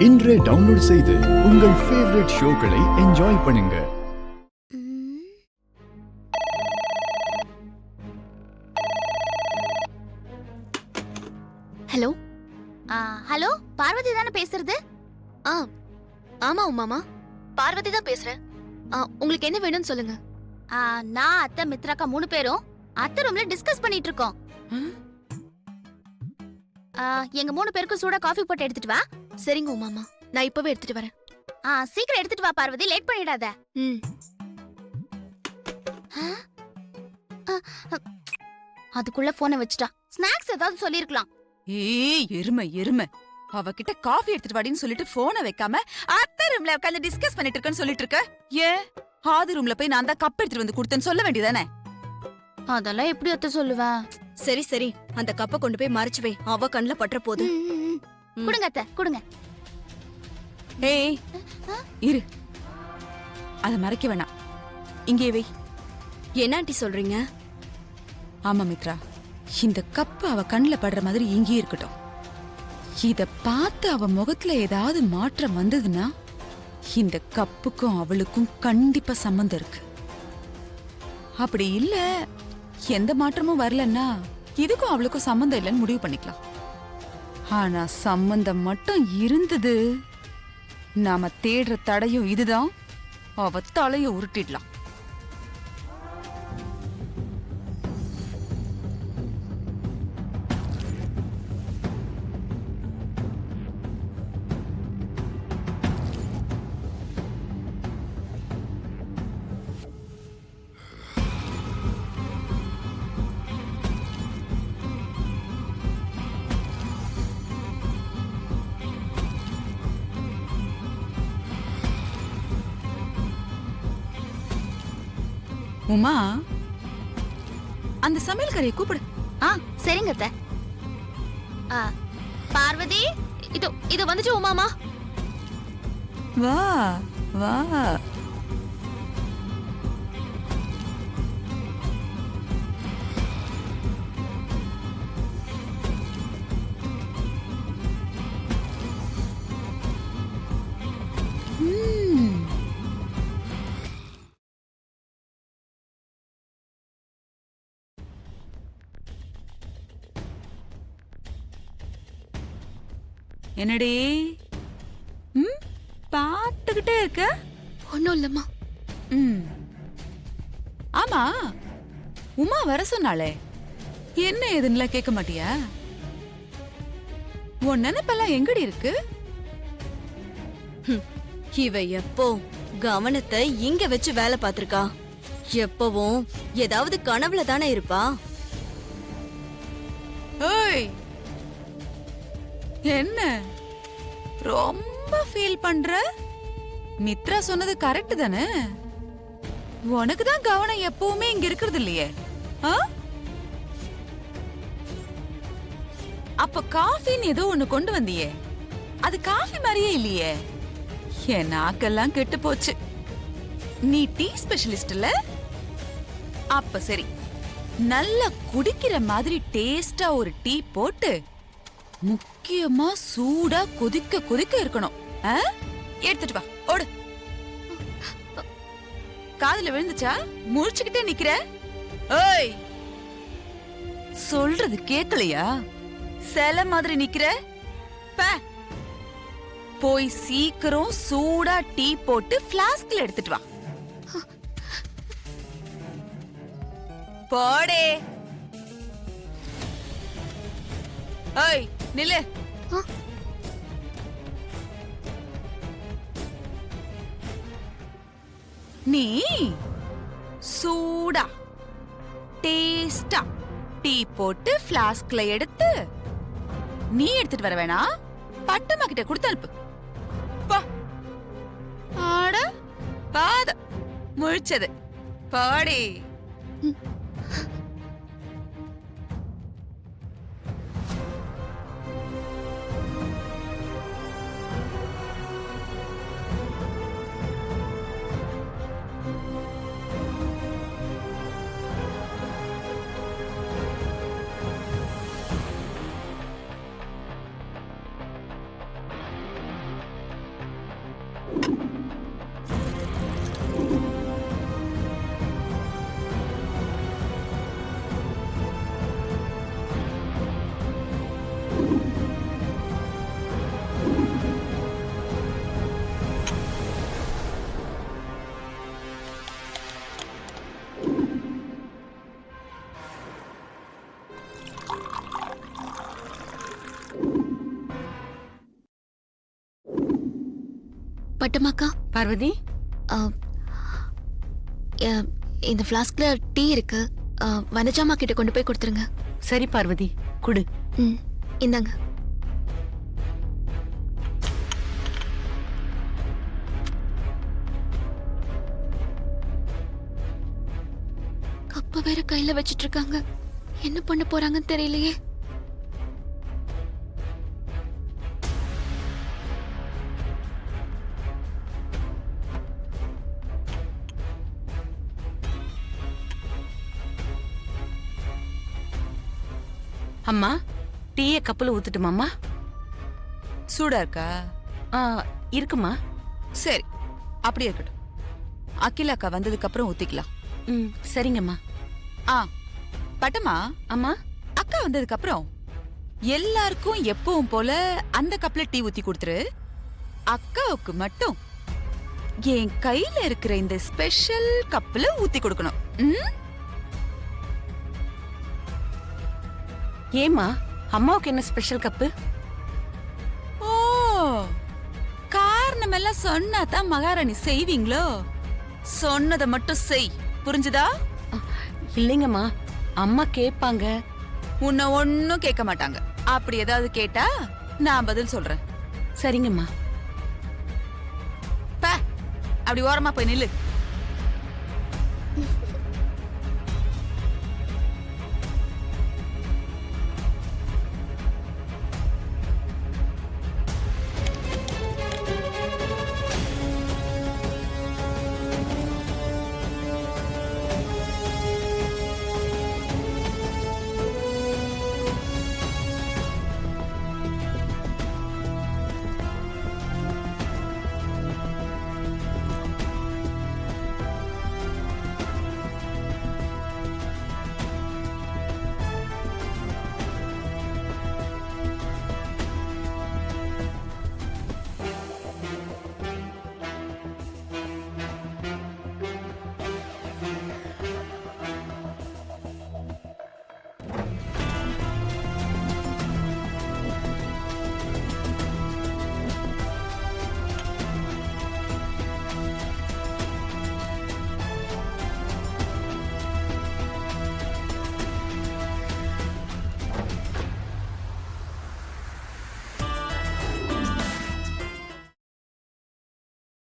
இன்றே டவுன்லோட் செய்து உங்கள் ஃபேவரட் ஷோக்களை என்ஜாய் பண்ணுங்க. ஹலோ ஹலோ பார்வதி தானே பேசுறது? ஆமா உமாமா, பார்வதி தான் பேசுறேன். உங்களுக்கு என்ன வேணும்னு சொல்லுங்க. நான் அத்தை மித்ராக்கா 3 பேரும் அத்தை ரூம்ல டிஸ்கஸ் பண்ணிட்டு இருக்கோம். எங்க 3 பேருக்கும் சூடா காஃபி போட்டு எடுத்துட்டு வா. சரிங்க உமாமா, நான் இப்பவே எடுத்துட்டு வரேன். சீக்கிரம் எடுத்துட்டு வா பார்வதி, லேட் பண்ணிடாத. அதுக்குள்ள போனை வச்சுட்டா. ஸ்நாக்ஸ் ஏதாவது சொல்லிருக்கலாம். ஏய் எருமை அவகிட்ட காஃபி எடுத்துட்டு வாடின்னு சொல்லிட்டு போனை வைக்காம அத்தை ரூம்ல உட்கார்ந்து டிஸ்கஸ் பண்ணிட்டு இருக்கேன்னு சொல்லிட்டு இருக்க. ஏன் ஆதி ரூம்ல போய் நான் தான் கப் எடுத்துட்டு வந்து கொடுத்தேன்னு சொல்ல வேண்டியதானே? அதெல்லாம் எப்படி அத்தை சொல்லுவேன்? சரி சரி, அந்த கப்பை கொண்டு போய் மறைச்சு வை, அவ கண்ணுல பற்ற போது. குடுங்க அத்தை, குடுங்க. ஏய் இரு, அத மறைக்க வேணாம், இங்கே வை. என்ன ஆண்டி சொல்றீங்க? ஆமா மித்ரா, இந்த கப்பு அவ கண்ணுல படுற மாதிரி இங்கே இருக்கட்டும். இத பார்த்து அவ முகத்துல ஏதாவது மாற்றம் வந்ததுன்னா இந்த கப்புக்கும் அவளுக்கும் கண்டிப்பா சம்பந்தம் இருக்கு. அப்படி இல்ல எந்த மாற்றமும் வரலன்னா இதுக்கும் அவளுக்கும் சம்பந்தம் இல்லைன்னு முடிவு பண்ணிக்கலாம். ஆனா சம்பந்தம் மட்டும் இருந்தது, நாம தேடுற தடையும் இதுதான், அவ தலைய உருட்டிடலாம். உமா, அந்த சமையல்காரியை கூப்பிடு. சரிங்க அத்தை. பார்வதி, இது வந்துச்சு உமாமா. வா வா. என்னடி பாத்துக்கிட்டே இருக்க? ஒண்ணும் இல்லம்மா. ஆமா, உமா வர சொன்னாலே, என்ன ஏதுன்னு கேட்க மாட்டியா? உன் நினைப்பெல்லாம் எங்கடி இருக்கு? இவ எப்போ கவனத்தை இங்க வச்சு வேலை பார்த்திருக்கா? எப்பவும் ஏதாவது கனவுல தானே இருப்பா. ஓய், என்ன ரொம்ப ஃபீல் பண்ற? மித்ரா சொன்னது கரெக்ட் தானே? உனக்கு தான் கவனம் எப்பவுமே இங்க இருக்கிறது இல்லையே. அப்ப காஃபின்னு ஏதோ ஒண்ணு கொண்டு வந்தியே, அது காஃபி மாதிரியே இல்லையே. என் நாக்கெல்லாம் கெட்டு போச்சு. நீ டீ ஸ்பெஷலிஸ்ட் இல்ல? அப்ப சரி, நல்லா குடிக்கிற மாதிரி டேஸ்டா ஒரு டீ போட்டு, முக்கியமா சூடா கொதிக்க கொதிக்க இருக்கணும். எடுத்துட்டு வா, ஓடு. காதுல விழுந்துச்சா? முழிச்சுக்கிட்டே நிக்கிற? ஓய், சொல்றது கேக்கலையா? சில மாதிரி நிக்கிற? போய் சீக்கிரம் சூடா டீ போட்டு பிளாஸ்க்ல எடுத்துட்டு வா. போடே. ஓய் நில்லு. நீ சூடா டேஸ்டா டீ போட்டு பிளாஸ்க்ல எடுத்து நீ எடுத்துட்டு வர வேணாம், பட்டம்மா கிட்ட கொடுத்து அனுப்பு. ஆட பாத முழிச்சது பாடி. பட்டமாக்கா பார்வதி, இந்த ஃப்ளாஸ்க்ல டீ இருக்கு. வனஜாமா கிட்ட கொண்டு போய் கொடுத்துருங்க. சரி பார்வதி, குடு. ம், இந்தாங்க. கப்ப வேற கையில வச்சிட்டு இருக்காங்க. என்ன பண்ண போறாங்கன்னு தெரியலையே. அம்மா, டீயை கப்பல ஊத்துட்டுமாம்மா? சூடா இருக்கா? ஆ, இருக்குமா? சரி, அப்படியே இருக்கட்டும். அகிலாக்கா வந்ததுக்கு அப்புறம் ஊத்திக்கலாம். ம், சரிங்கம்மா. ஆ, பட்டமா, அம்மா, அக்கா வந்ததுக்கு அப்புறம் எல்லாருக்கும் எப்பவும் போல அந்த கப்ல டீ ஊத்தி கொடுத்துரு. அக்காவுக்கு மட்டும் என் கையில இருக்கிற இந்த ஸ்பெஷல் கப்ல ஊத்தி கொடுக்கணும். ம்? ஏம்மா, அம்மாவுக்கு என்ன ஸ்பெஷல் கப்பு? ஓ, காரணம் எல்லாம் சொன்னா தான் மகாராணி செய்வீங்களோ? சொன்னதை மட்டும் செய், புரிஞ்சுதா? இல்லைங்கம்மா, அம்மா கேட்பாங்க. உன்னை ஒன்னும் கேட்க மாட்டாங்க. அப்படி ஏதாவது கேட்டா நான் பதில் சொல்றேன். சரிங்கம்மா. அப்படி ஓரமா போய் நில்லு.